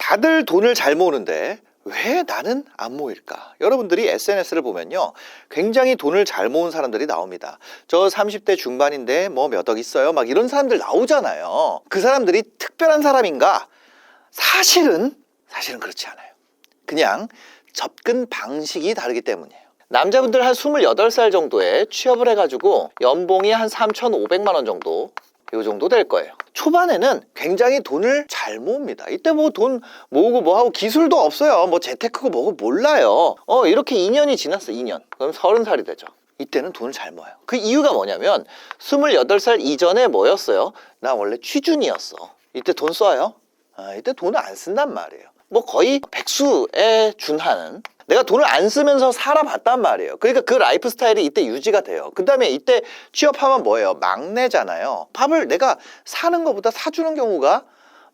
다들 돈을 잘 모으는데 왜 나는 안 모일까? 여러분들이 SNS를 보면요, 굉장히 돈을 잘 모은 사람들이 나옵니다. 저 30대 중반인데 뭐 몇 억 있어요, 막 이런 사람들 나오잖아요. 그 사람들이 특별한 사람인가? 사실은 그렇지 않아요. 그냥 접근 방식이 다르기 때문이에요. 남자분들 한 28살 정도에 취업을 해가지고 연봉이 한 3,500만 원 정도, 요 정도 될 거예요. 초반에는 굉장히 돈을 잘 모읍니다. 이때 뭐 돈 모으고 뭐하고 기술도 없어요. 뭐 재테크고 뭐고 몰라요. 이렇게 2년이 지났어. 2년. 그럼 30살이 되죠. 이때는 돈을 잘 모아요. 그 이유가 뭐냐면 28살 이전에 뭐였어요? 나 원래 취준이었어. 이때 돈 써요? 이때 돈을 안 쓴단 말이에요. 뭐 거의 백수에 준하는, 내가 돈을 안 쓰면서 살아봤단 말이에요. 그러니까 그 라이프 스타일이 이때 유지가 돼요. 그 다음에 이때 취업하면 뭐예요? 막내잖아요. 밥을 내가 사는 것보다 사주는 경우가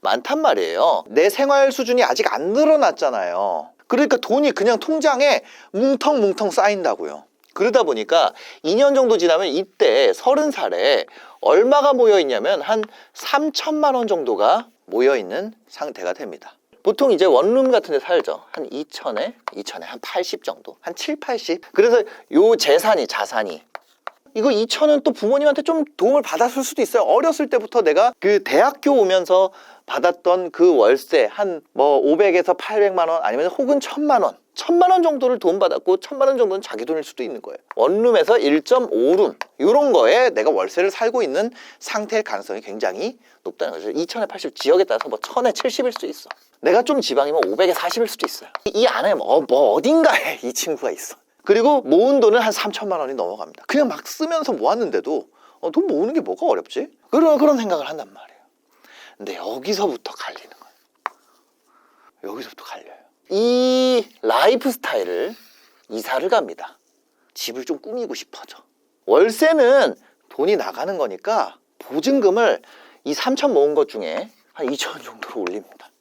많단 말이에요. 내 생활 수준이 아직 안 늘어났잖아요. 그러니까 돈이 그냥 통장에 뭉텅뭉텅 쌓인다고요. 그러다 보니까 2년 정도 지나면 이때 30살에 얼마가 모여 있냐면 한 3천만 원 정도가 모여 있는 상태가 됩니다. 보통 이제 원룸 같은 데 살죠. 한 2천에 한 80 정도, 한 7, 80. 그래서 요 자산이 이거 2천은 또 부모님한테 좀 도움을 받았을 수도 있어요. 어렸을 때부터 내가 그 대학교 오면서 받았던 그 월세 한 뭐 500에서 800만 원, 아니면 혹은 1,000만 원, 1,000만 원 정도를 돈 받았고 1,000만 원 정도는 자기 돈일 수도 있는 거예요. 원룸에서 1.5룸 이런 거에 내가 월세를 살고 있는 상태일 가능성이 굉장히 높다는 거죠. 2천에 80, 지역에 따라서 뭐 1,000에 70일 수도 있어. 내가 좀 지방이면 500에 40일 수도 있어요. 이 안에 뭐 어딘가에 이 친구가 있어. 그리고 모은 돈은 한 3천만 원이 넘어갑니다. 그냥 막 쓰면서 모았는데도 돈 모으는 게 뭐가 어렵지? 그런 생각을 한단 말이에요. 근데 여기서부터 갈리는 거예요. 여기서부터 갈려요. 이 라이프 스타일을 이사를 갑니다. 집을 좀 꾸미고 싶어져. 월세는 돈이 나가는 거니까 보증금을 이 3천 모은 것 중에 한 2천 정도로 올립니다.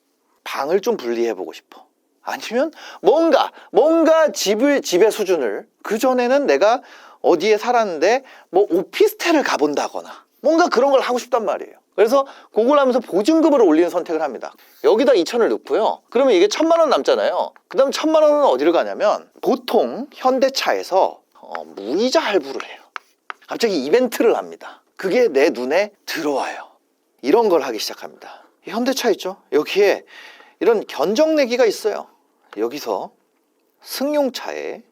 방을 좀 분리해보고 싶어. 아니면 뭔가 집의 수준을, 그전에는 내가 어디에 살았는데 뭐 오피스텔을 가본다거나 뭔가 그런 걸 하고 싶단 말이에요. 그래서 그걸 하면서 보증금을 올리는 선택을 합니다. 여기다 2천을 넣고요. 그러면 이게 1,000만 원 남잖아요. 그 다음 1,000만 원은 어디를 가냐면 보통 현대차에서 무이자 할부를 해요. 갑자기 이벤트를 합니다. 그게 내 눈에 들어와요. 이런 걸 하기 시작합니다. 현대차 있죠? 여기에 이런 견적내기가 있어요. 여기서 승용차에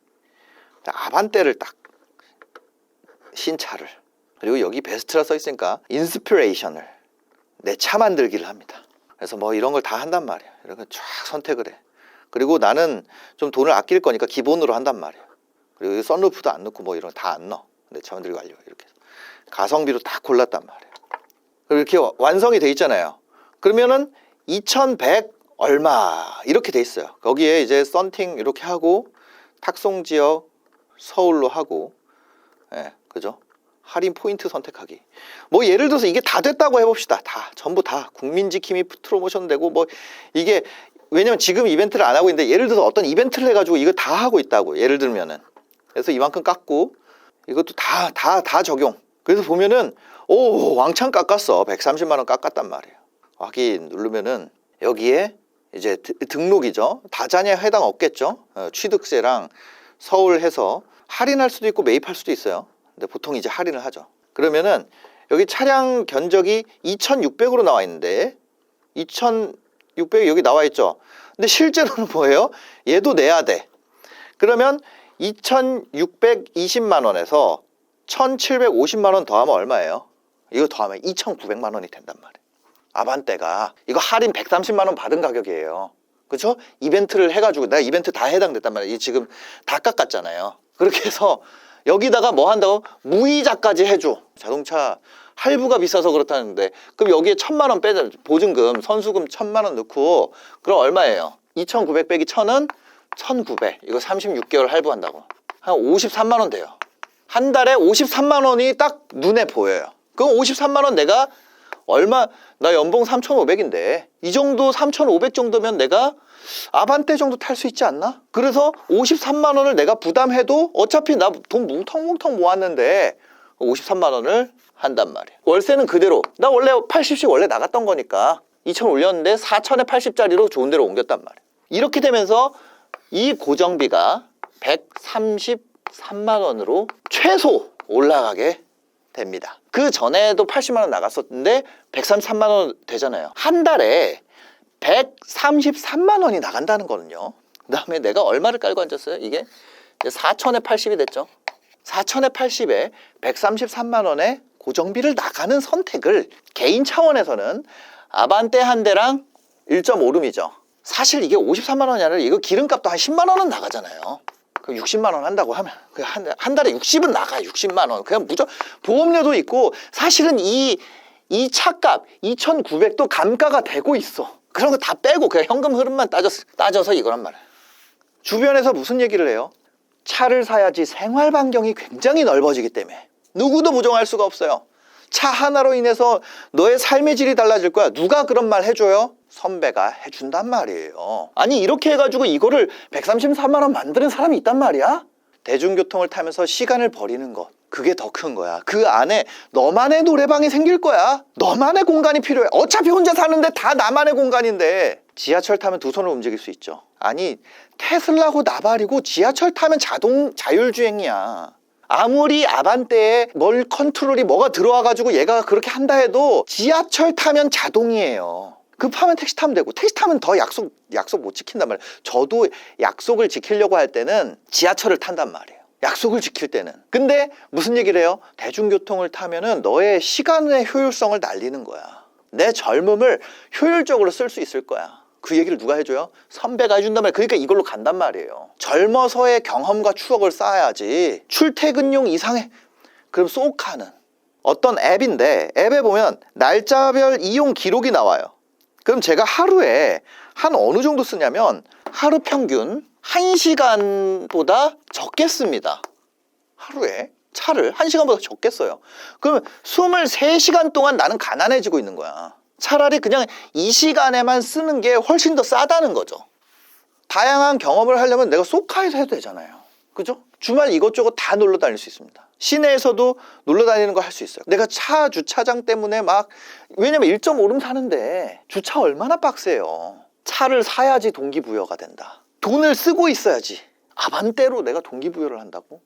아반떼를 딱, 신차를, 그리고 여기 베스트라 써 있으니까 인스피레이션을, 내 차 만들기를 합니다. 그래서 뭐 이런 걸 다 한단 말이에요. 이런 걸 쫙 선택을 해. 그리고 나는 좀 돈을 아낄 거니까 기본으로 한단 말이에요. 그리고 썬루프도 안 넣고 뭐 이런 거 다 안 넣어. 내 차 만들기 완료. 이렇게 가성비로 딱 골랐단 말이에요. 그리고 이렇게 완성이 돼 있잖아요. 그러면은 2,100 얼마 이렇게 돼 있어요. 거기에 이제 썬팅 이렇게 하고 탁송지역 서울로 하고, 그죠? 할인 포인트 선택하기. 뭐 예를 들어서 이게 다 됐다고 해봅시다. 전부 다 국민지킴이 프로모션 되고 뭐 이게, 왜냐면 지금 이벤트를 안 하고 있는데 예를 들어서 어떤 이벤트를 해가지고 이거 다 하고 있다고, 예를 들면은. 그래서 이만큼 깎고 이것도 다 적용. 그래서 보면은 왕창 깎았어. 130만 원 깎았단 말이에요. 확인 누르면은 여기에 이제 등록이죠. 다자녀에 해당 없겠죠. 취득세랑 서울 해서 할인할 수도 있고 매입할 수도 있어요. 근데 보통 이제 할인을 하죠. 그러면은 여기 차량 견적이 2,600으로 나와 있는데 2,600이 여기 나와 있죠. 근데 실제로는 뭐예요? 얘도 내야 돼. 그러면 2,620만 원에서 1,750만 원 더하면 얼마예요? 이거 더하면 2,900만 원이 된단 말이에요. 아반떼가 이거 할인 130만 원 받은 가격이에요. 그렇죠? 이벤트를 해가지고 내가 이벤트 다 해당됐단 말이에요. 지금 다 깎았잖아요. 그렇게 해서 여기다가 뭐 한다고? 무이자까지 해줘. 자동차 할부가 비싸서 그렇다는데, 그럼 여기에 1,000만 원 빼자. 보증금, 선수금 1,000만 원 넣고, 그럼 얼마예요? 2,900 빼기 1,000은 1,900. 이거 36개월 할부한다고. 한 53만 원 돼요. 한 달에 53만 원이 딱 눈에 보여요. 그럼 53만 원 내가 얼마, 나 연봉 3,500인데 이 정도 3,500 정도면 내가 아반떼 정도 탈 수 있지 않나? 그래서 53만 원을 내가 부담해도 어차피 나 돈 뭉텅뭉텅 모았는데 53만 원을 한단 말이에요. 월세는 그대로, 나 원래 80씩 원래 나갔던 거니까 2천 올렸는데 4천에 80짜리로 좋은 데로 옮겼단 말이에요. 이렇게 되면서 이 고정비가 133만 원으로 최소 올라가게 됩니다. 그 전에도 80만 원 나갔었는데 133만 원 되잖아요. 한 달에 133만 원이 나간다는 거는요. 그 다음에 내가 얼마를 깔고 앉았어요? 이게 4천에 80이 됐죠. 4천에 80에 133만 원의 고정비를 나가는 선택을 개인 차원에서는 아반떼 한 대랑 1.5룸이죠. 사실 이게 53만 원이 아니라 이거 기름값도 한 10만 원은 나가잖아요. 그 60만 원 한다고 하면 한 달에 60은 나가. 60만 원. 그냥 무조건 보험료도 있고 사실은 이 차값 2,900도 감가가 되고 있어. 그런 거 다 빼고 그냥 현금 흐름만 따져서 이거란 말이에요. 주변에서 무슨 얘기를 해요? 차를 사야지 생활 반경이 굉장히 넓어지기 때문에 누구도 부정할 수가 없어요. 차 하나로 인해서 너의 삶의 질이 달라질 거야. 누가 그런 말 해줘요? 선배가 해준단 말이에요. 아니 이렇게 해가지고 이거를 133만 원 만드는 사람이 있단 말이야? 대중교통을 타면서 시간을 버리는 것, 그게 더 큰 거야. 그 안에 너만의 노래방이 생길 거야. 너만의 공간이 필요해. 어차피 혼자 사는데 다 나만의 공간인데. 지하철 타면 두 손을 움직일 수 있죠. 아니 테슬라고 나발이고 지하철 타면 자율주행이야. 아무리 아반떼에 뭘 컨트롤이 뭐가 들어와가지고 얘가 그렇게 한다 해도 지하철 타면 자동이에요. 급하면 택시 타면 되고 택시 타면 더 약속 못 지킨단 말이에요. 저도 약속을 지키려고 할 때는 지하철을 탄단 말이에요. 약속을 지킬 때는. 근데 무슨 얘기를 해요? 대중교통을 타면은 너의 시간의 효율성을 날리는 거야. 내 젊음을 효율적으로 쓸 수 있을 거야. 그 얘기를 누가 해줘요? 선배가 해준단 말이에요. 그러니까 이걸로 간단 말이에요. 젊어서의 경험과 추억을 쌓아야지. 출퇴근용 이상의 그럼 쏙 가는 어떤 앱인데 앱에 보면 날짜별 이용 기록이 나와요. 그럼 제가 하루에 한 어느 정도 쓰냐면 하루 평균 1시간보다 적게 씁니다. 하루에 차를 1시간보다 적게 써요. 그러면 23시간 동안 나는 가난해지고 있는 거야. 차라리 그냥 이 시간에만 쓰는 게 훨씬 더 싸다는 거죠. 다양한 경험을 하려면 내가 쏘카에서 해도 되잖아요. 그죠? 주말 이것저것 다 놀러 다닐 수 있습니다. 시내에서도 놀러 다니는 거 할 수 있어요. 내가 차 주차장 때문에 왜냐면 1.5룸 사는데 주차 얼마나 빡세요. 차를 사야지 동기부여가 된다. 돈을 쓰고 있어야지. 아반떼로 내가 동기부여를 한다고?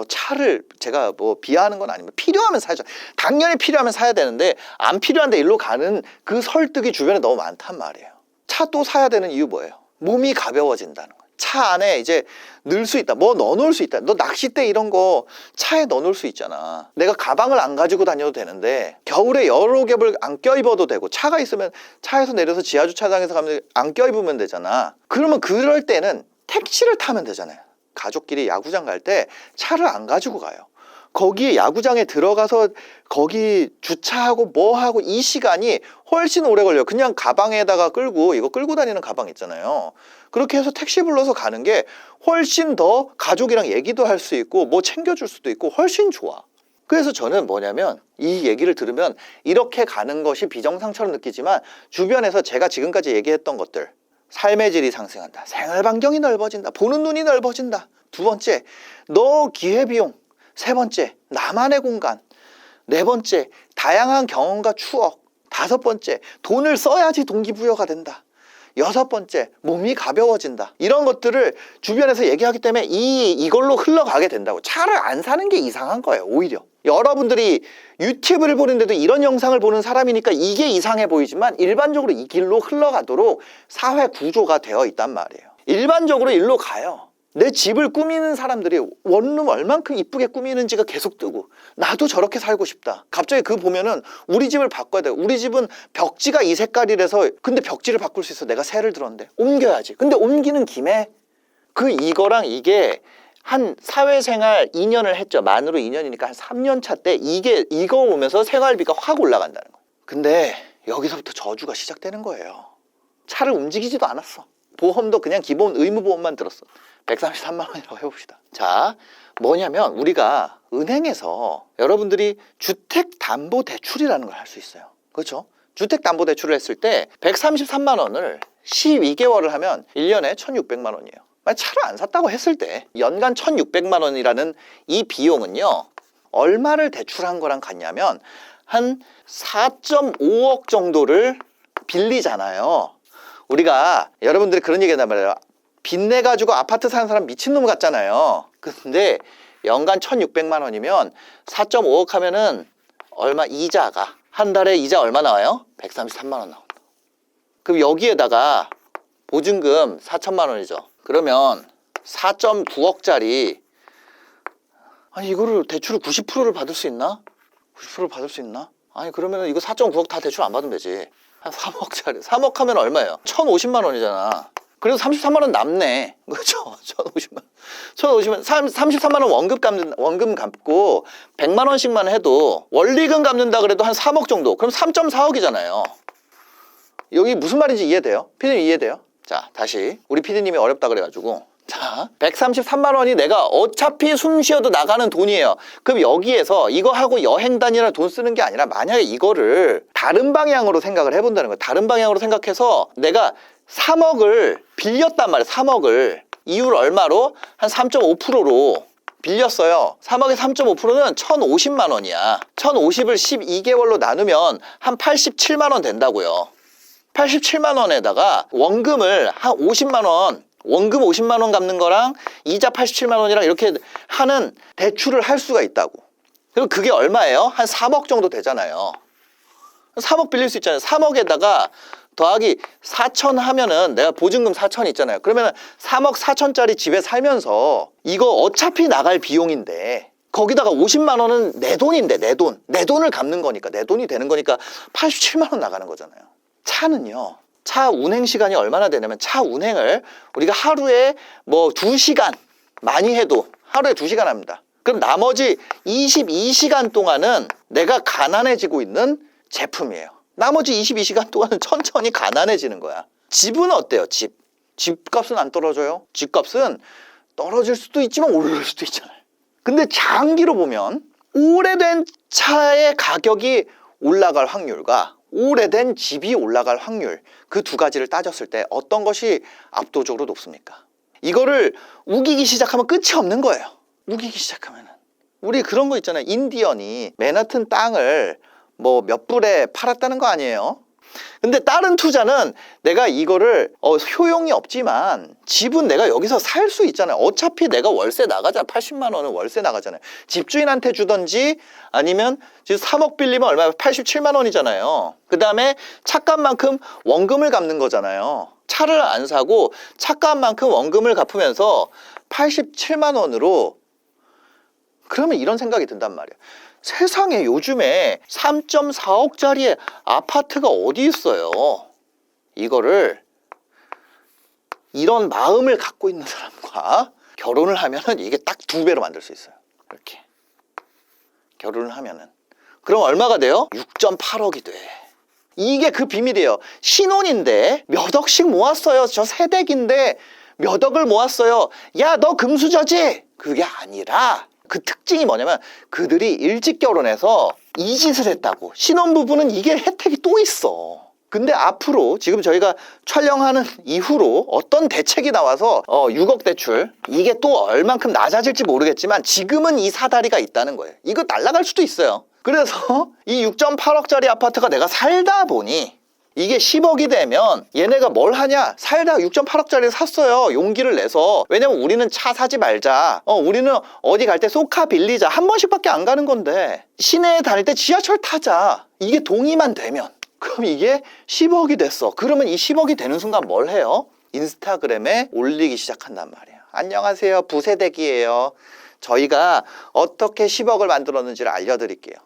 차를 제가 비하하는 건 아니면 필요하면 사야죠. 당연히 필요하면 사야 되는데 안 필요한데 일로 가는 그 설득이 주변에 너무 많단 말이에요. 차 또 사야 되는 이유 뭐예요? 몸이 가벼워진다는 거예요. 차 안에 이제 넣을 수 있다. 넣어놓을 수 있다. 너 낚싯대 이런 거 차에 넣어놓을 수 있잖아. 내가 가방을 안 가지고 다녀도 되는데 겨울에 여러 겹을 안 껴입어도 되고 차가 있으면 차에서 내려서 지하주차장에서 가면 안 껴입으면 되잖아. 그러면 그럴 때는 택시를 타면 되잖아요. 가족끼리 야구장 갈 때 차를 안 가지고 가요. 거기에 야구장에 들어가서 거기 주차하고 하고 이 시간이 훨씬 오래 걸려요. 그냥 가방에다가 이거 끌고 다니는 가방 있잖아요. 그렇게 해서 택시 불러서 가는 게 훨씬 더 가족이랑 얘기도 할 수 있고 챙겨줄 수도 있고 훨씬 좋아. 그래서 저는 뭐냐면 이 얘기를 들으면 이렇게 가는 것이 비정상처럼 느끼지만 주변에서 제가 지금까지 얘기했던 것들 삶의 질이 상승한다. 생활 반경이 넓어진다. 보는 눈이 넓어진다. 두 번째, 너 기회비용. 세 번째, 나만의 공간. 네 번째, 다양한 경험과 추억. 다섯 번째, 돈을 써야지 동기부여가 된다. 여섯 번째, 몸이 가벼워진다. 이런 것들을 주변에서 얘기하기 때문에 이걸로 흘러가게 된다고. 차를 안 사는 게 이상한 거예요, 오히려. 여러분들이 유튜브를 보는데도 이런 영상을 보는 사람이니까 이게 이상해 보이지만 일반적으로 이 길로 흘러가도록 사회 구조가 되어 있단 말이에요. 일반적으로 일로 가요. 내 집을 꾸미는 사람들이 원룸 얼만큼 이쁘게 꾸미는지가 계속 뜨고 나도 저렇게 살고 싶다. 갑자기 그거 보면은 우리 집을 바꿔야 돼. 우리 집은 벽지가 이 색깔이라서 근데 벽지를 바꿀 수 있어. 내가 새를 들었는데 옮겨야지. 근데 옮기는 김에 이거랑 이게 한 사회생활 2년을 했죠. 만으로 2년이니까 한 3년 차 때 이거 오면서 생활비가 확 올라간다는 거예요. 근데 여기서부터 저주가 시작되는 거예요. 차를 움직이지도 않았어. 보험도 그냥 기본 의무보험만 들었어. 133만 원이라고 해봅시다. 자, 뭐냐면 우리가 은행에서 여러분들이 주택담보대출이라는 걸 할 수 있어요. 그렇죠? 주택담보대출을 했을 때 133만 원을 12개월을 하면 1년에 1,600만 원이에요. 만약 차를 안 샀다고 했을 때 연간 1,600만 원이라는 이 비용은요. 얼마를 대출한 거랑 같냐면 한 4.5억 정도를 막 빌리잖아요. 우리가 여러분들이 그런 얘기 한단 말이에요. 빚내 가지고 아파트 사는 사람 미친놈 같잖아요. 근데 연간 1,600만 원이면 4.5억 하면은 얼마 이자가 한 달에 이자 얼마 나와요? 133만 원 나온다. 그럼 여기에다가 보증금 4천만 원이죠. 그러면 4.9억짜리 아니 이거를 대출을 90%를 받을 수 있나? 90%를 받을 수 있나? 아니 그러면 이거 4.9억 다 대출 안 받으면 되지. 한 3억짜리 3억 하면 얼마예요? 1,050만 원이잖아. 그래도 33만 원 남네. 그렇죠? 1,050만 원. 33만 원 원금 갚고 100만 원씩만 해도 원리금 갚는다 그래도 한 3억 정도. 그럼 3.4억이잖아요. 여기 무슨 말인지 이해돼요? 피디님 이해돼요? 자, 다시 우리 피디님이 어렵다 그래가지고 자, 133만 원이 내가 어차피 숨 쉬어도 나가는 돈이에요. 그럼 여기에서 이거 하고 여행 다니라 돈 쓰는 게 아니라 만약에 이거를 다른 방향으로 생각을 해본다는 거예요. 다른 방향으로 생각해서 내가 3억을 빌렸단 말이에요. 3억을 이율 얼마로? 한 3.5%로 빌렸어요. 3억의 3.5%는 1,050만 원이야. 1,050을 12개월로 나누면 한 87만 원 된다고요. 87만 원에다가 원금을 한 50만 원, 원금 50만 원 갚는 거랑 이자 87만 원이랑 이렇게 하는 대출을 할 수가 있다고. 그리고 그게 얼마예요? 한 3억 정도 되잖아요. 3억 빌릴 수 있잖아요. 3억에다가 더하기 4천 하면은 내가 보증금 4천 있잖아요. 그러면 3억 4천짜리 집에 살면서 이거 어차피 나갈 비용인데 거기다가 50만 원은 내 돈인데 내 돈을 갚는 거니까 내 돈이 되는 거니까 87만 원 나가는 거잖아요. 차는요. 차 운행 시간이 얼마나 되냐면 차 운행을 우리가 하루에 뭐 2시간 많이 해도 하루에 2시간 합니다. 그럼 나머지 22시간 동안은 내가 가난해지고 있는 제품이에요. 나머지 22시간 동안은 천천히 가난해지는 거야. 집은 어때요? 집값은 안 떨어져요? 집값은 떨어질 수도 있지만 오를 수도 있잖아요. 근데 장기로 보면 오래된 차의 가격이 올라갈 확률과 오래된 집이 올라갈 확률, 그 두 가지를 따졌을 때 어떤 것이 압도적으로 높습니까? 이거를 우기기 시작하면 끝이 없는 거예요. 우기기 시작하면은. 우리 그런 거 있잖아요. 인디언이 맨하튼 땅을 뭐 몇 불에 팔았다는 거 아니에요? 근데 다른 투자는 내가 이거를 효용이 없지만 집은 내가 여기서 살 수 있잖아요. 어차피 내가 월세 나가잖아. 80만 원은 월세 나가잖아요. 집주인한테 주던지 아니면 지금 3억 빌리면 얼마야? 87만 원이잖아요. 그 다음에 차값만큼 원금을 갚는 거잖아요. 차를 안 사고 차값만큼 원금을 갚으면서 87만 원으로 그러면 이런 생각이 든단 말이에요. 세상에 요즘에 3.4억짜리 아파트가 어디 있어요? 이거를 이런 마음을 갖고 있는 사람과 결혼을 하면은 이게 딱 2배로 만들 수 있어요. 이렇게 결혼을 하면은 그럼 얼마가 돼요? 6.8억이 돼. 이게 그 비밀이에요. 신혼인데 몇 억씩 모았어요. 저 새댁인데 몇 억을 모았어요. 야, 너 금수저지? 그게 아니라 그 특징이 뭐냐면 그들이 일찍 결혼해서 이 짓을 했다고. 신혼부부는 이게 혜택이 또 있어. 근데 앞으로 지금 저희가 촬영하는 이후로 어떤 대책이 나와서 6억 대출 이게 또 얼만큼 낮아질지 모르겠지만 지금은 이 사다리가 있다는 거예요. 이거 날아갈 수도 있어요. 그래서 이 6.8억짜리 아파트가 내가 살다 보니 이게 10억이 되면 얘네가 뭘 하냐? 살다가 6.8억짜리를 샀어요. 용기를 내서. 왜냐면 우리는 차 사지 말자. 우리는 어디 갈 때 쏘카 빌리자. 한 번씩밖에 안 가는 건데 시내에 다닐 때 지하철 타자. 이게 동의만 되면. 그럼 이게 10억이 됐어. 그러면 이 10억이 되는 순간 뭘 해요? 인스타그램에 올리기 시작한단 말이에요. 안녕하세요. 부세댁이에요. 저희가 어떻게 10억을 만들었는지를 알려드릴게요.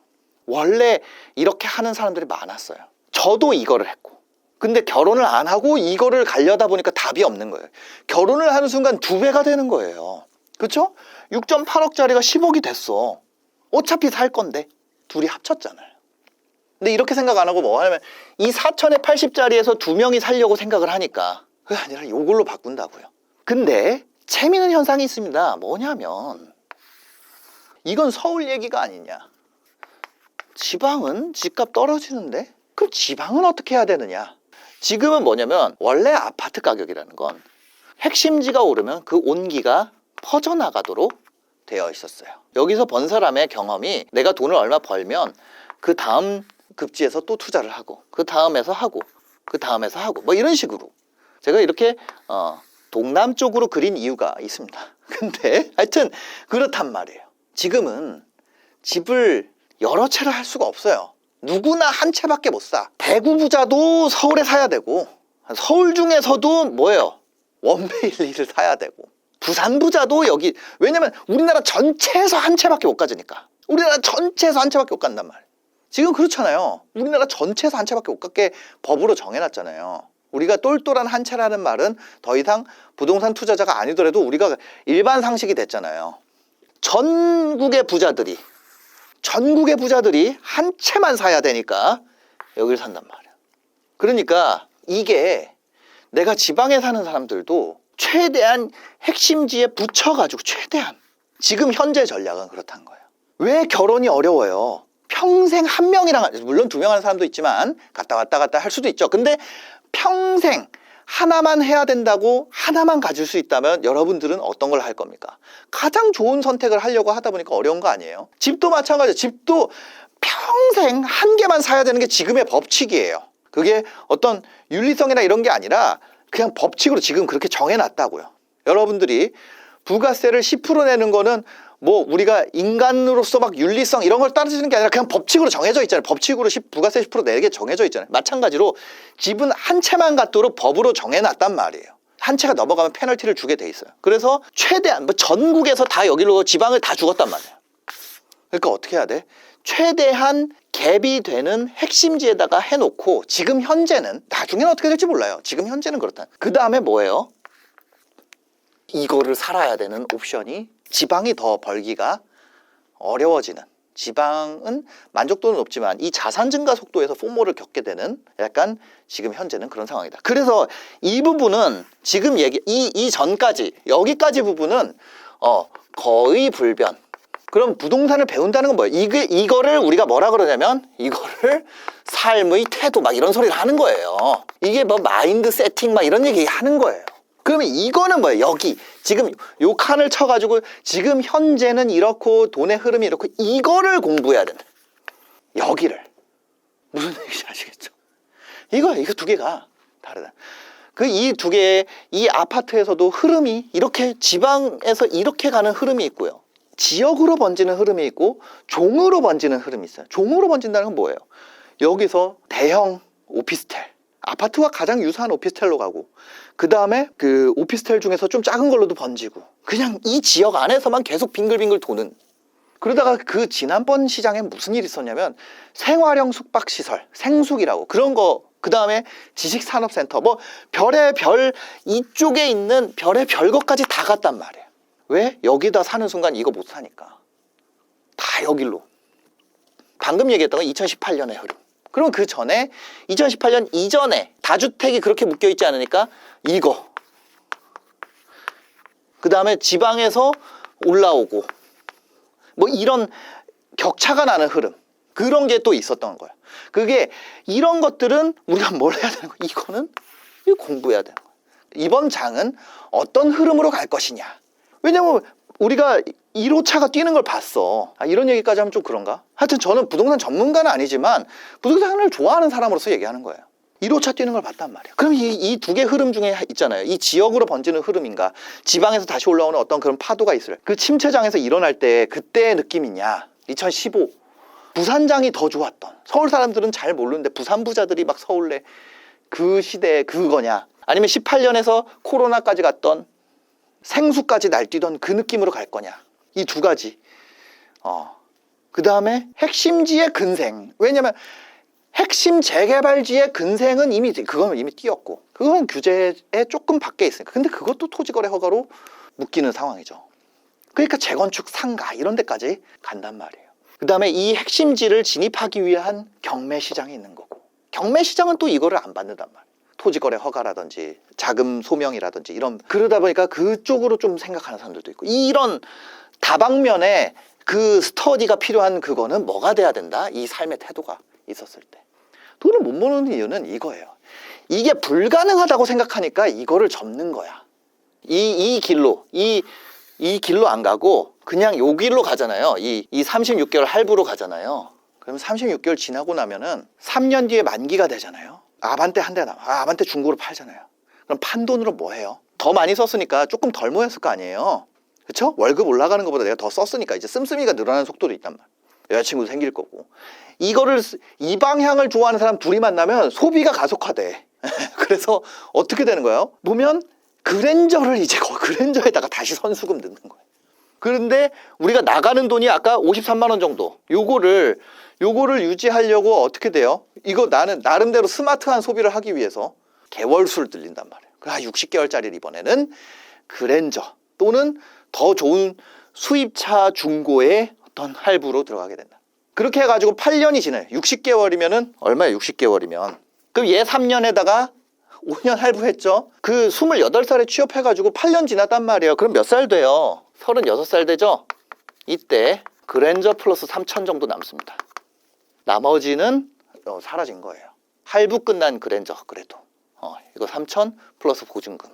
원래 이렇게 하는 사람들이 많았어요. 저도 이거를 했고. 근데 결혼을 안 하고 이거를 가려다 보니까 답이 없는 거예요. 결혼을 하는 순간 2배가 되는 거예요. 그렇죠? 6.8억짜리가 10억이 됐어. 어차피 살 건데 둘이 합쳤잖아요. 근데 이렇게 생각 안 하고 뭐 하냐면 이 4천에 80짜리에서 2명이 살려고 생각을 하니까 그게 아니라 이걸로 바꾼다고요. 근데 재미있는 현상이 있습니다. 뭐냐면 이건 서울 얘기가 아니냐. 지방은 집값 떨어지는데 그럼 지방은 어떻게 해야 되느냐? 지금은 뭐냐면 원래 아파트 가격이라는 건 핵심지가 오르면 그 온기가 퍼져나가도록 되어 있었어요. 여기서 번 사람의 경험이 내가 돈을 얼마 벌면 그 다음 급지에서 또 투자를 하고 그 다음에서 하고 그 다음에서 하고 뭐 이런 식으로 제가 이렇게 동남쪽으로 그린 이유가 있습니다. 근데 하여튼 그렇단 말이에요. 지금은 집을 여러 채를 할 수가 없어요. 누구나 한 채밖에 못 사. 대구 부자도 서울에 사야 되고 서울 중에서도 뭐예요? 원베일리를 사야 되고 부산 부자도 여기 왜냐면 우리나라 전체에서 한 채밖에 못 가지니까 우리나라 전체에서 한 채밖에 못 간단 말이에요. 지금 그렇잖아요. 우리나라 전체에서 한 채밖에 못 갖게 법으로 정해놨잖아요. 우리가 똘똘한 한 채라는 말은 더 이상 부동산 투자자가 아니더라도 우리가 일반 상식이 됐잖아요. 전국의 부자들이 한 채만 사야 되니까 여기를 산단 말이야. 그러니까 이게 내가 지방에 사는 사람들도 최대한 핵심지에 붙여가지고 최대한 지금 현재 전략은 그렇다는 거예요. 왜 결혼이 어려워요? 평생 한 명이랑 물론 두 명 하는 사람도 있지만 갔다 왔다 할 수도 있죠. 근데 평생 하나만 해야 된다고 하나만 가질 수 있다면 여러분들은 어떤 걸 할 겁니까? 가장 좋은 선택을 하려고 하다 보니까 어려운 거 아니에요? 집도 마찬가지예요. 집도 평생 한 개만 사야 되는 게 지금의 법칙이에요. 그게 어떤 윤리성이나 이런 게 아니라 그냥 법칙으로 지금 그렇게 정해놨다고요. 여러분들이 부가세를 10% 내는 거는 뭐 우리가 인간으로서 막 윤리성 이런 걸 따르시는 게 아니라 그냥 법칙으로 정해져 있잖아요. 법칙으로 부가세 10% 내게 정해져 있잖아요. 마찬가지로 집은 한 채만 갖도록 법으로 정해놨단 말이에요. 한 채가 넘어가면 페널티를 주게 돼 있어요. 그래서 최대한 뭐 전국에서 다 여기로 지방을 다 죽었단 말이에요. 그러니까 어떻게 해야 돼? 최대한 갭이 되는 핵심지에다가 해놓고 지금 현재는 나중에는 어떻게 될지 몰라요. 지금 현재는 그렇다. 그 다음에 뭐예요? 이거를 살아야 되는 옵션이 지방이 더 벌기가 어려워지는 지방은 만족도는 높지만 이 자산 증가 속도에서 포모를 겪게 되는 약간 지금 현재는 그런 상황이다. 그래서 이 부분은 지금 이 전까지 여기까지 부분은 거의 불변. 그럼 부동산을 배운다는 건 뭐예요? 이거를 우리가 뭐라 그러냐면 이거를 삶의 태도 막 이런 소리를 하는 거예요. 이게 뭐 마인드 세팅 막 이런 얘기 하는 거예요. 그러면 이거는 뭐예요? 여기 지금 요 칸을 쳐가지고 지금 현재는 이렇고 돈의 흐름이 이렇고 이거를 공부해야 된다. 여기를 무슨 얘기인지 아시겠죠? 이거 두 개가 다르다. 그 이 두 개의 이 아파트에서도 흐름이 이렇게 지방에서 이렇게 가는 흐름이 있고요. 지역으로 번지는 흐름이 있고 종으로 번지는 흐름이 있어요. 종으로 번진다는 건 뭐예요? 여기서 대형 오피스텔 아파트와 가장 유사한 오피스텔로 가고 그 다음에 그 오피스텔 중에서 좀 작은 걸로도 번지고 그냥 이 지역 안에서만 계속 빙글빙글 도는 그러다가 그 지난번 시장에 무슨 일이 있었냐면 생활형 숙박시설 생숙이라고 그런 거 그 다음에 지식산업센터 뭐 별의 별 이쪽에 있는 별의 별 것까지 다 갔단 말이에요. 왜? 여기다 사는 순간 이거 못 사니까 다 여길로 방금 얘기했던 건 2018년의 흐름. 그럼 그 전에 2018년 이전에 다주택이 그렇게 묶여있지 않으니까 이거 그 다음에 지방에서 올라오고 뭐 이런 격차가 나는 흐름 그런 게 또 있었던 거야. 그게 이런 것들은 우리가 뭘 해야 되는 거야? 이거는 이거 공부해야 되는 거야. 이번 장은 어떤 흐름으로 갈 것이냐. 왜냐면 우리가 1호차가 뛰는 걸 봤어. 이런 얘기까지 하면 좀 그런가? 하여튼 저는 부동산 전문가는 아니지만 부동산을 좋아하는 사람으로서 얘기하는 거예요. 1호차 뛰는 걸 봤단 말이에요. 그럼 이 두 개 흐름 중에 있잖아요. 이 지역으로 번지는 흐름인가 지방에서 다시 올라오는 어떤 그런 파도가 있어요. 그 침체장에서 일어날 때 그때의 느낌이냐 2015 부산장이 더 좋았던 서울 사람들은 잘 모르는데 부산 부자들이 막 서울래 그 시대에 그거냐 아니면 18년에서 코로나까지 갔던 생수까지 날뛰던 그 느낌으로 갈 거냐 이 두 가지 그 다음에 핵심지의 근생 왜냐면 핵심 재개발지의 근생은 그건 이미 뛰었고 그건 규제에 조금 밖에 있으니까 근데 그것도 토지거래 허가로 묶이는 상황이죠. 그러니까 재건축 상가 이런 데까지 간단 말이에요. 그 다음에 이 핵심지를 진입하기 위한 경매시장이 있는 거고 경매시장은 또 이거를 안 받는단 말이에요. 토지거래 허가라든지 자금 소명이라든지 이런 그러다 보니까 그쪽으로 좀 생각하는 사람들도 있고 이런 다방면에 그 스터디가 필요한 그거는 뭐가 돼야 된다? 이 삶의 태도가 있었을 때 돈을 못 모으는 이유는 이거예요. 이게 불가능하다고 생각하니까 이거를 접는 거야. 이 길로 안 가고 그냥 요 길로 가잖아요. 이 36개월 할부로 가잖아요. 그러면 36개월 지나고 나면은 3년 뒤에 만기가 되잖아요. 아반떼 한 대 남아. 아반떼 중고로 팔잖아요. 그럼 판 돈으로 뭐 해요? 더 많이 썼으니까 조금 덜 모였을 거 아니에요. 그렇죠? 월급 올라가는 것보다 내가 더 썼으니까 이제 씀씀이가 늘어나는 속도도 있단 말이에요. 여자친구도 생길 거고. 이 방향을 좋아하는 사람 둘이 만나면 소비가 가속화돼. 그래서 어떻게 되는 거예요? 보면 그랜저를 이제 그랜저에다가 다시 선수금 넣는 거예요. 그런데 우리가 나가는 돈이 아까 53만 원 정도. 요거를 유지하려고 어떻게 돼요? 이거 나는 나름대로 스마트한 소비를 하기 위해서 개월수를 들린단 말이에요. 60개월짜리를 이번에는 그랜저 또는 더 좋은 수입차 중고의 어떤 할부로 들어가게 된다. 그렇게 해가지고 8년이 지나요. 60개월이면은 얼마예요? 60개월이면. 그럼 얘 3년에다가 5년 할부했죠? 그 28살에 취업해가지고 8년 지났단 말이에요. 그럼 몇 살 돼요? 36살 되죠? 이때 그랜저 플러스 3천 정도 남습니다. 나머지는 사라진 거예요. 할부 끝난 그랜저 그래도 이거 3천 플러스 보증금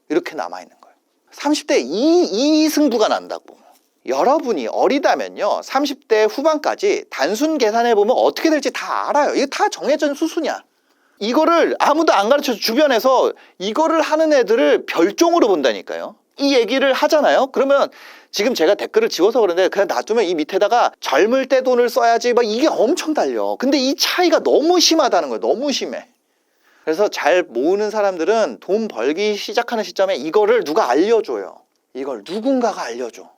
이렇게 남아있는 거예요. 30대 이 승부가 난다고. 여러분이 어리다면요 30대 후반까지 단순 계산해보면 어떻게 될지 다 알아요. 이게 다 정해진 수수냐. 이거를 아무도 안 가르쳐줘. 주변에서 이거를 하는 애들을 별종으로 본다니까요. 이 얘기를 하잖아요. 그러면 지금 제가 댓글을 지워서 그러는데 그냥 놔두면 이 밑에다가 젊을 때 돈을 써야지 막 이게 엄청 달려. 근데 이 차이가 너무 심하다는 거예요. 너무 심해. 그래서 잘 모으는 사람들은 돈 벌기 시작하는 시점에 이거를 누가 알려줘요. 이걸 누군가가 알려줘.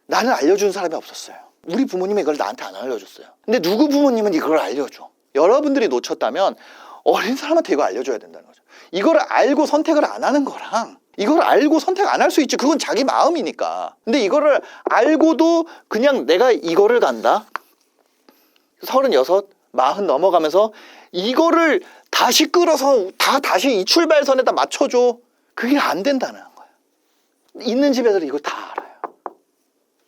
나는 알려준 사람이 없었어요. 우리 부모님이 이걸 나한테 안 알려줬어요. 근데 누구 부모님은 이걸 알려줘. 여러분들이 놓쳤다면 어린 사람한테 이거 알려줘야 된다는 거죠. 이걸 알고 선택을 안 하는 거랑 이걸 알고 선택 안 할 수 있지. 그건 자기 마음이니까. 근데 이거를 알고도 그냥 내가 이거를 간다. 36, 40 넘어가면서 이거를 다시 끌어서 다시 이 출발선에다 맞춰줘. 그게 안 된다는 거예요. 있는 집 애들은 이걸 다 알아요.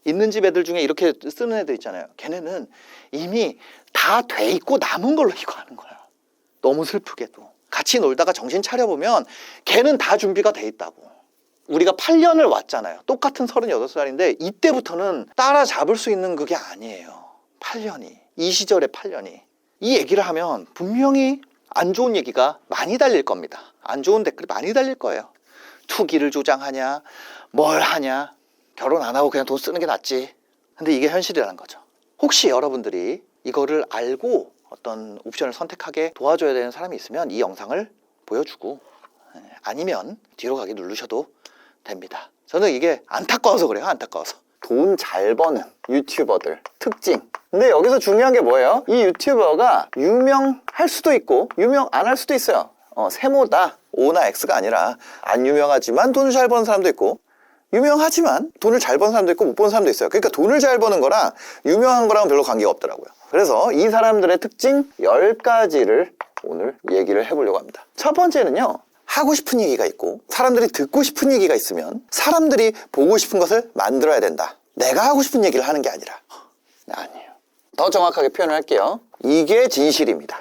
있는 집 애들 중에 이렇게 쓰는 애들 있잖아요. 걔네는 이미 다 돼 있고 남은 걸로 이거 하는 거야. 너무 슬프게도. 같이 놀다가 정신 차려보면 걔는 다 준비가 돼 있다고. 우리가 8년을 왔잖아요. 똑같은 36살인데 이때부터는 따라잡을 수 있는 그게 아니에요. 8년이. 이 시절의 8년이. 이 얘기를 하면 분명히 안 좋은 얘기가 많이 달릴 겁니다. 안 좋은 댓글이 많이 달릴 거예요. 투기를 조장하냐, 뭘 하냐, 결혼 안 하고 그냥 돈 쓰는 게 낫지. 근데 이게 현실이라는 거죠. 혹시 여러분들이 이거를 알고 어떤 옵션을 선택하게 도와줘야 되는 사람이 있으면 이 영상을 보여주고 아니면 뒤로 가기 누르셔도 됩니다. 저는 이게 안타까워서 그래요. 안타까워서. 돈 잘 버는 유튜버들 특징. 근데 여기서 중요한 게 뭐예요? 이 유튜버가 유명할 수도 있고 유명 안 할 수도 있어요. 세모다 O나 X가 아니라 안 유명하지만 돈을 잘 버는 사람도 있고 유명하지만 돈을 잘 버는 사람도 있고 못 버는 사람도 있어요. 그러니까 돈을 잘 버는 거랑 유명한 거랑 별로 관계가 없더라고요. 그래서 이 사람들의 특징 10가지를 오늘 얘기를 해보려고 합니다. 첫 번째는요, 하고 싶은 얘기가 있고 사람들이 듣고 싶은 얘기가 있으면 사람들이 보고 싶은 것을 만들어야 된다. 내가 하고 싶은 얘기를 하는 게 아니라. 아니에요. 더 정확하게 표현을 할게요. 이게 진실입니다.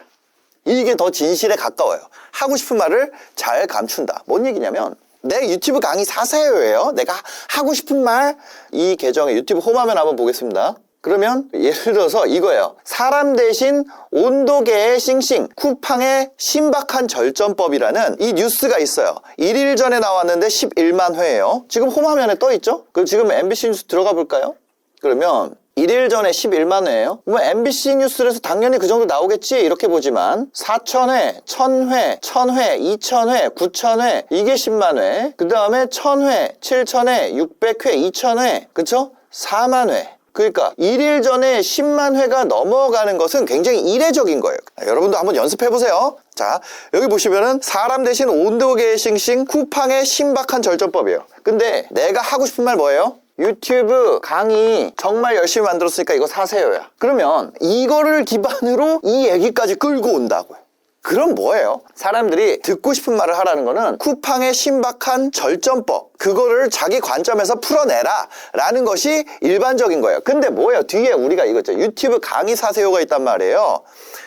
이게 더 진실에 가까워요. 하고 싶은 말을 잘 감춘다. 뭔 얘기냐면 내 유튜브 강의 사세요예요. 내가 하고 싶은 말, 이 계정에 유튜브 홈화면 한번 보겠습니다. 그러면 예를 들어서 이거예요. 사람 대신 온도계의 싱싱, 쿠팡의 신박한 절전법이라는 이 뉴스가 있어요. 1일 전에 나왔는데 11만 회예요. 지금 홈화면에 떠 있죠? 그럼 지금 MBC 뉴스 들어가 볼까요? 그러면 1일 전에 11만 회예요. 그러면 MBC 뉴스에서 당연히 그 정도 나오겠지 이렇게 보지만 4,000회, 1,000회, 1,000회, 2,000회, 9,000회 이게 10만 회. 그 다음에 1,000회, 7,000회, 600회, 2,000회 그쵸? 4만 회. 그러니까 1일 전에 10만 회가 넘어가는 것은 굉장히 이례적인 거예요. 여러분도 한번 연습해보세요. 자, 여기 보시면은 사람 대신 온도계의 싱싱 쿠팡의 신박한 절전법이에요. 근데 내가 하고 싶은 말 뭐예요? 유튜브 강의 정말 열심히 만들었으니까 이거 사세요야. 그러면 이거를 기반으로 이 얘기까지 끌고 온다고요. 그럼 뭐예요? 사람들이 듣고 싶은 말을 하라는 거는 쿠팡의 신박한 절전법, 그거를 자기 관점에서 풀어내라 라는 것이 일반적인 거예요. 근데 뭐예요? 뒤에 우리가 이거죠. 유튜브 강의 사세요가 있단 말이에요.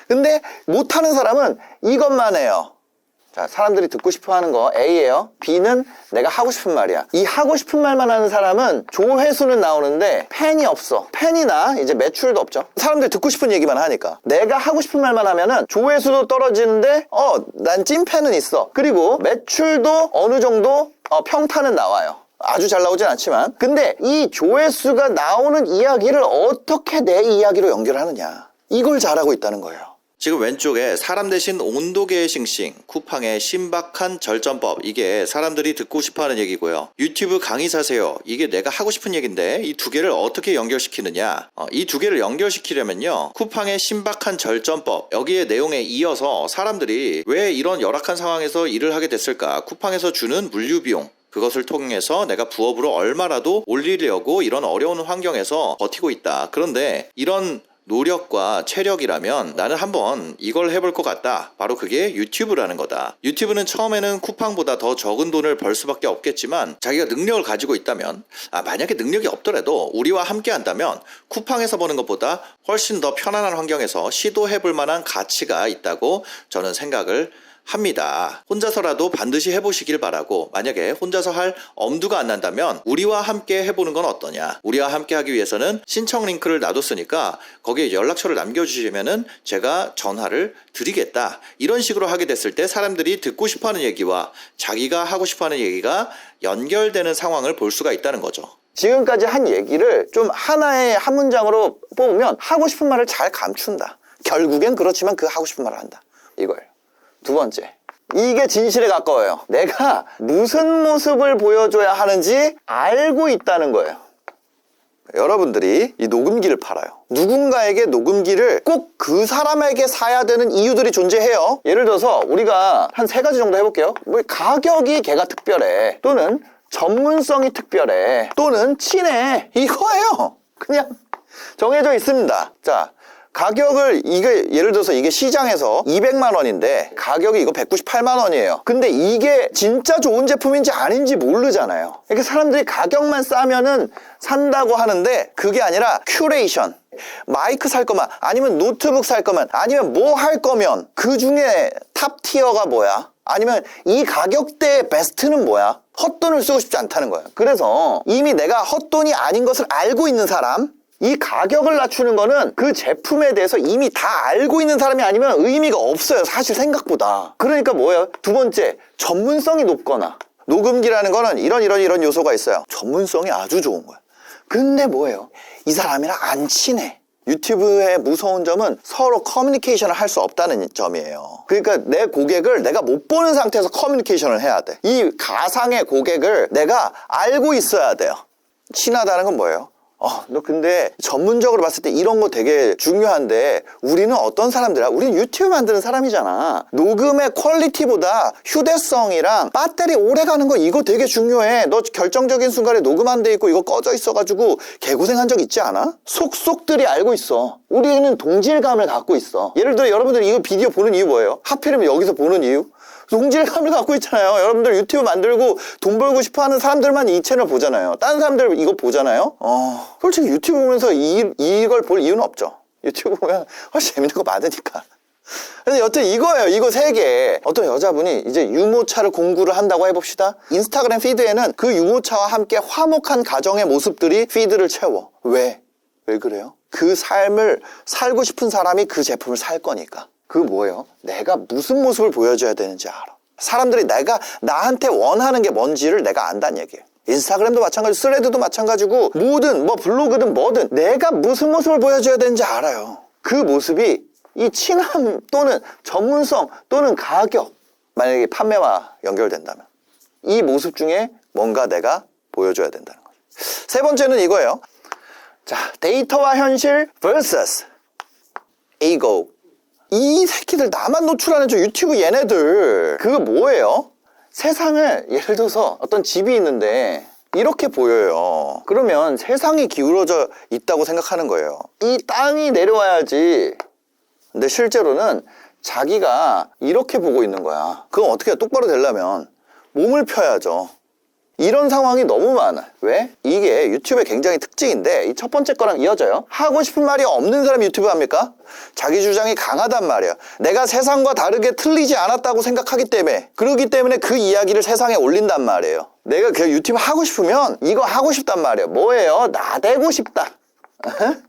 근데 못하는 사람은 이것만 해요. 자, 사람들이 듣고 싶어 하는 거 A예요. B는 내가 하고 싶은 말이야. 이 하고 싶은 말만 하는 사람은 조회수는 나오는데 팬이 없어. 팬이나 이제 매출도 없죠. 사람들이 듣고 싶은 얘기만 하니까. 내가 하고 싶은 말만 하면은 조회수도 떨어지는데 난 찐팬은 있어. 그리고 매출도 어느 정도 평타는 나와요. 아주 잘 나오진 않지만. 근데 이 조회수가 나오는 이야기를 어떻게 내 이야기로 연결하느냐. 이걸 잘하고 있다는 거예요. 지금 왼쪽에 사람 대신 온도계의 싱싱, 쿠팡의 신박한 절전법, 이게 사람들이 듣고 싶어하는 얘기고요. 유튜브 강의 사세요. 이게 내가 하고 싶은 얘기인데 이 두 개를 어떻게 연결시키느냐. 이 두 개를 연결시키려면요, 쿠팡의 신박한 절전법, 여기에 내용에 이어서 사람들이 왜 이런 열악한 상황에서 일을 하게 됐을까, 쿠팡에서 주는 물류비용, 그것을 통해서 내가 부업으로 얼마라도 올리려고 이런 어려운 환경에서 버티고 있다. 그런데 이런 노력과 체력이라면 나는 한번 이걸 해볼 것 같다. 바로 그게 유튜브라는 거다. 유튜브는 처음에는 쿠팡보다 더 적은 돈을 벌 수밖에 없겠지만 자기가 능력을 가지고 있다면, 만약에 능력이 없더라도 우리와 함께 한다면 쿠팡에서 버는 것보다 훨씬 더 편안한 환경에서 시도해볼 만한 가치가 있다고 저는 생각을 합니다. 혼자서라도 반드시 해보시길 바라고, 만약에 혼자서 할 엄두가 안 난다면 우리와 함께 해보는 건 어떠냐. 우리와 함께 하기 위해서는 신청 링크를 놔뒀으니까 거기에 연락처를 남겨주시면은 제가 전화를 드리겠다. 이런 식으로 하게 됐을 때 사람들이 듣고 싶어하는 얘기와 자기가 하고 싶어하는 얘기가 연결되는 상황을 볼 수가 있다는 거죠. 지금까지 한 얘기를 좀 하나의 한 문장으로 뽑으면 하고 싶은 말을 잘 감춘다. 결국엔 그렇지만 그 하고 싶은 말을 한다. 이거예요. 두 번째, 이게 진실에 가까워요. 내가 무슨 모습을 보여줘야 하는지 알고 있다는 거예요. 여러분들이 이 녹음기를 팔아요. 누군가에게 녹음기를 꼭 그 사람에게 사야 되는 이유들이 존재해요. 예를 들어서 우리가 한 3가지 정도 해볼게요. 뭐 가격이 걔가 특별해, 또는 전문성이 특별해, 또는 친해, 이거예요. 그냥 정해져 있습니다. 자, 가격을, 이게 예를 들어서 이게 시장에서 200만 원인데 가격이 이거 198만 원이에요. 근데 이게 진짜 좋은 제품인지 아닌지 모르잖아요. 이렇게 사람들이 가격만 싸면은 산다고 하는데 그게 아니라 큐레이션, 마이크 살 거면, 아니면 노트북 살 거면, 아니면 뭐 할 거면 그 중에 탑 티어가 뭐야? 아니면 이 가격대의 베스트는 뭐야? 헛돈을 쓰고 싶지 않다는 거예요. 그래서 이미 내가 헛돈이 아닌 것을 알고 있는 사람, 이 가격을 낮추는 거는 그 제품에 대해서 이미 다 알고 있는 사람이 아니면 의미가 없어요. 사실 생각보다. 그러니까 뭐예요? 두 번째, 전문성이 높거나. 녹음기라는 거는 이런 요소가 있어요. 전문성이 아주 좋은 거야. 근데 뭐예요? 이 사람이랑 안 친해. 유튜브의 무서운 점은 서로 커뮤니케이션을 할 수 없다는 점이에요. 그러니까 내 고객을 내가 못 보는 상태에서 커뮤니케이션을 해야 돼. 이 가상의 고객을 내가 알고 있어야 돼요. 친하다는 건 뭐예요? 너 근데 전문적으로 봤을 때 이런 거 되게 중요한데 우리는 어떤 사람들이야? 우리는 유튜브 만드는 사람이잖아. 녹음의 퀄리티보다 휴대성이랑 배터리 오래 가는 거, 이거 되게 중요해. 너 결정적인 순간에 녹음 안 돼 있고 이거 꺼져 있어가지고 개고생한 적 있지 않아? 속속들이 알고 있어. 우리는 동질감을 갖고 있어. 예를 들어 여러분들이 이거 비디오 보는 이유 뭐예요? 하필이면 여기서 보는 이유? 동질감을 갖고 있잖아요. 여러분들 유튜브 만들고 돈 벌고 싶어하는 사람들만 이 채널 보잖아요. 다른 사람들 이거 보잖아요. 솔직히 유튜브 보면서 이걸 볼 이유는 없죠. 유튜브 보면 훨씬 재밌는 거 많으니까. 근데 여튼 이거예요. 이거 3개. 어떤 여자분이 이제 유모차를 공구를 한다고 해봅시다. 인스타그램 피드에는 그 유모차와 함께 화목한 가정의 모습들이 피드를 채워. 왜 그래요? 그 삶을 살고 싶은 사람이 그 제품을 살 거니까. 그 뭐예요? 내가 무슨 모습을 보여줘야 되는지 알아. 사람들이 나한테 원하는 게 뭔지를 내가 안다는 얘기예요. 인스타그램도 마찬가지고 스레드도 마찬가지고 뭐든 뭐 블로그든 뭐든 내가 무슨 모습을 보여줘야 되는지 알아요. 그 모습이 이 친함 또는 전문성 또는 가격, 만약에 판매와 연결된다면 이 모습 중에 뭔가 내가 보여줘야 된다는 거죠. 3번째는 이거예요. 자, 데이터와 현실 vs ego. 이 새끼들 나만 노출하는 저 유튜브 얘네들, 그거 뭐예요? 세상을 예를 들어서 어떤 집이 있는데 이렇게 보여요. 그러면 세상이 기울어져 있다고 생각하는 거예요. 이 땅이 내려와야지. 근데 실제로는 자기가 이렇게 보고 있는 거야. 그럼 어떻게 똑바로 되려면 몸을 펴야죠. 이런 상황이 너무 많아. 왜? 이게 유튜브의 굉장히 특징인데 이 첫 번째 거랑 이어져요. 하고 싶은 말이 없는 사람이 유튜브 합니까? 자기 주장이 강하단 말이에요. 내가 세상과 다르게 틀리지 않았다고 생각하기 때문에, 그러기 때문에 그 이야기를 세상에 올린단 말이에요. 내가 그 유튜브 하고 싶으면 이거 하고 싶단 말이에요. 뭐예요? 나대고 싶다.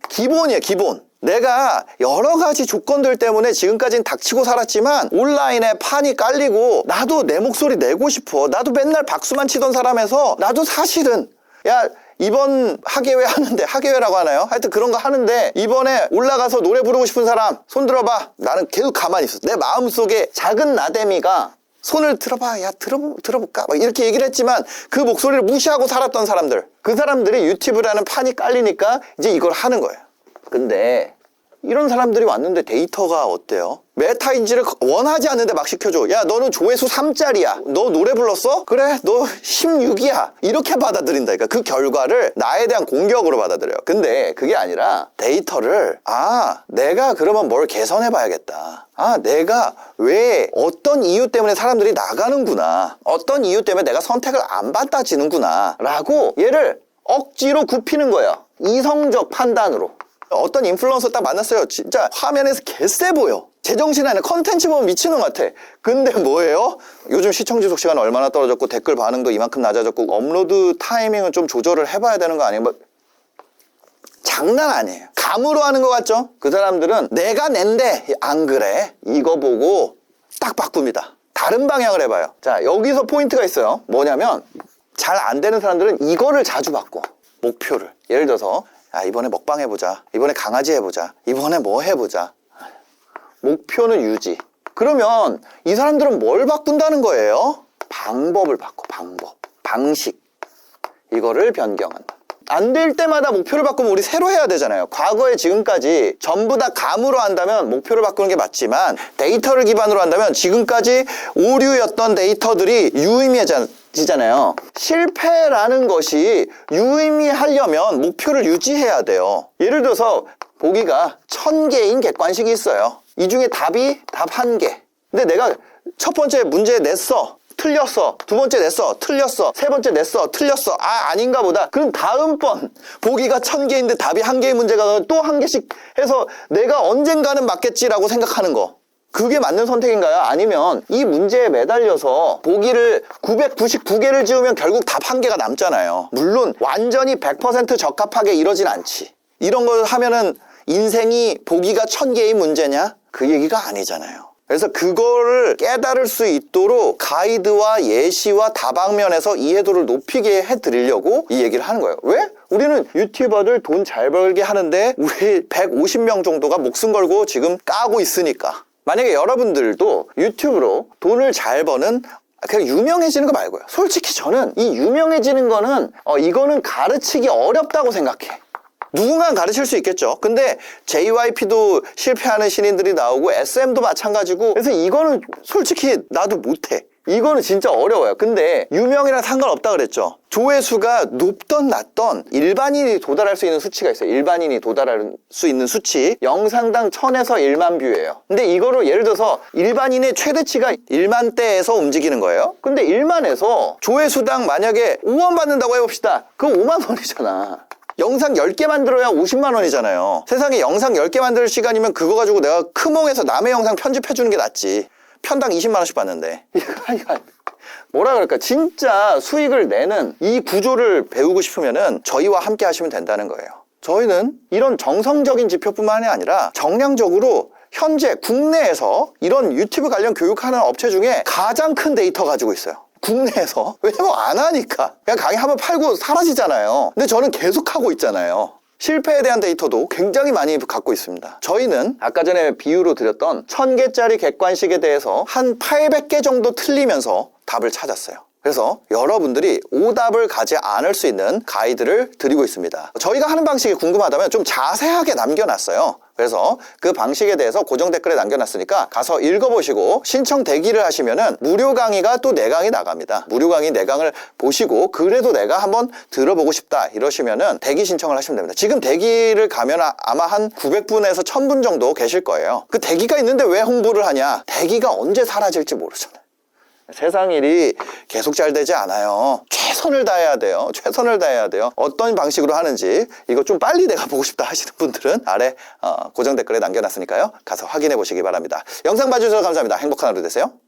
기본이에요, 기본. 내가 여러 가지 조건들 때문에 지금까지는 닥치고 살았지만 온라인에 판이 깔리고 나도 내 목소리 내고 싶어. 나도 맨날 박수만 치던 사람에서 나도 사실은 야 이번 학예회 하는데, 학예회라고 하나요? 하여튼 그런 거 하는데 이번에 올라가서 노래 부르고 싶은 사람 손 들어봐. 나는 계속 가만히 있었어. 내 마음속에 작은 나대미가 손을 들어봐. 야 들어볼까? 막 이렇게 얘기를 했지만 그 목소리를 무시하고 살았던 사람들, 그 사람들이 유튜브라는 판이 깔리니까 이제 이걸 하는 거예요. 근데 이런 사람들이 왔는데 데이터가 어때요? 메타인지를 원하지 않는데 막 시켜줘. 야 너는 조회수 3짜리야. 너 노래 불렀어? 그래 너 16이야. 이렇게 받아들인다니까. 그 결과를 나에 대한 공격으로 받아들여요. 근데 그게 아니라 데이터를 내가 그러면 뭘 개선해 봐야겠다. 내가 왜 어떤 이유 때문에 사람들이 나가는구나. 어떤 이유 때문에 내가 선택을 안 받아지는구나 라고 얘를 억지로 굽히는 거예요. 이성적 판단으로. 어떤 인플루언서 딱 만났어요. 진짜 화면에서 개쎄 보여. 제정신 아니야. 컨텐츠 보면 미치는 것 같아. 근데 뭐예요? 요즘 시청 지속 시간 얼마나 떨어졌고 댓글 반응도 이만큼 낮아졌고 업로드 타이밍은 좀 조절을 해봐야 되는 거 아니에요? 장난 아니에요. 감으로 하는 것 같죠? 그 사람들은 내가 낸데 안 그래. 이거 보고 딱 바꿉니다. 다른 방향을 해봐요. 자, 여기서 포인트가 있어요. 뭐냐면 잘 안 되는 사람들은 이거를 자주 바꿔. 목표를. 예를 들어서 이번에 먹방 해보자. 이번에 강아지 해보자. 이번에 뭐 해보자. 목표는 유지. 그러면 이 사람들은 뭘 바꾼다는 거예요? 방법을 바꿔. 방식. 이거를 변경한다. 안 될 때마다 목표를 바꾸면 우리 새로 해야 되잖아요. 과거에 지금까지 전부 다 감으로 한다면 목표를 바꾸는 게 맞지만 데이터를 기반으로 한다면 지금까지 오류였던 데이터들이 유의미해지잖아요. 실패라는 것이 유의미하려면 목표를 유지해야 돼요. 예를 들어서 보기가 1000개인 객관식이 있어요. 이 중에 답이 답 1개. 근데 내가 첫 번째 문제 냈어. 틀렸어. 두 번째 냈어. 틀렸어. 세 번째 냈어. 틀렸어. 아닌가 보다. 그럼 다음번 보기가 1000개인데 답이 1개의 문제가 또 1개씩 해서 내가 언젠가는 맞겠지라고 생각하는 거. 그게 맞는 선택인가요? 아니면 이 문제에 매달려서 보기를 999개를 지우면 결국 답 1개가 남잖아요. 물론 완전히 100% 적합하게 이러진 않지. 이런 걸 하면은 인생이 보기가 1000개의 문제냐? 그 얘기가 아니잖아요. 그래서 그거를 깨달을 수 있도록 가이드와 예시와 다방면에서 이해도를 높이게 해드리려고 이 얘기를 하는 거예요. 왜? 우리는 유튜버들 돈 잘 벌게 하는데 우리 150명 정도가 목숨 걸고 지금 까고 있으니까. 만약에 여러분들도 유튜브로 돈을 잘 버는 그냥 유명해지는 거 말고요. 솔직히 저는 이 유명해지는 거는 이거는 가르치기 어렵다고 생각해. 누군가는 가르칠 수 있겠죠. 근데 JYP도 실패하는 신인들이 나오고 SM도 마찬가지고, 그래서 이거는 솔직히 나도 못해. 이거는 진짜 어려워요. 근데 유명이랑 상관없다 그랬죠. 조회수가 높던 낮던 일반인이 도달할 수 있는 수치가 있어요. 일반인이 도달할 수 있는 수치, 영상당 1000에서 1만 뷰예요. 근데 이거를 예를 들어서 일반인의 최대치가 1만대에서 움직이는 거예요. 근데 1만에서 조회수당 만약에 5원 받는다고 해봅시다. 그거 5만 원이잖아. 영상 10개 만들어야 50만 원이잖아요. 세상에 영상 10개 만들 시간이면 그거 가지고 내가 크몽에서 남의 영상 편집해주는 게 낫지. 편당 20만 원씩 받는데. 이거 뭐라 그럴까? 진짜 수익을 내는 이 구조를 배우고 싶으면은 저희와 함께 하시면 된다는 거예요. 저희는 이런 정성적인 지표뿐만이 아니라 정량적으로 현재 국내에서 이런 유튜브 관련 교육하는 업체 중에 가장 큰 데이터 가지고 있어요. 국내에서. 왜냐면 안 하니까. 그냥 강의 한번 팔고 사라지잖아요. 근데 저는 계속 하고 있잖아요. 실패에 대한 데이터도 굉장히 많이 갖고 있습니다. 저희는 아까 전에 비유로 드렸던 1000개짜리 객관식에 대해서 한 800개 정도 틀리면서 답을 찾았어요. 그래서 여러분들이 오답을 가지 않을 수 있는 가이드를 드리고 있습니다. 저희가 하는 방식이 궁금하다면 좀 자세하게 남겨놨어요. 그래서 그 방식에 대해서 고정 댓글에 남겨놨으니까 가서 읽어보시고 신청 대기를 하시면은 무료 강의가 또 4강이 나갑니다. 무료 강의 4강을 보시고 그래도 내가 한번 들어보고 싶다 이러시면은 대기 신청을 하시면 됩니다. 지금 대기를 가면 아마 한 900분에서 1000분 정도 계실 거예요. 그 대기가 있는데 왜 홍보를 하냐? 대기가 언제 사라질지 모르잖아요. 세상 일이 계속 잘 되지 않아요. 최선을 다해야 돼요. 최선을 다해야 돼요. 어떤 방식으로 하는지 이거 좀 빨리 내가 보고 싶다 하시는 분들은 아래 고정 댓글에 남겨놨으니까요. 가서 확인해 보시기 바랍니다. 영상 봐주셔서 감사합니다. 행복한 하루 되세요.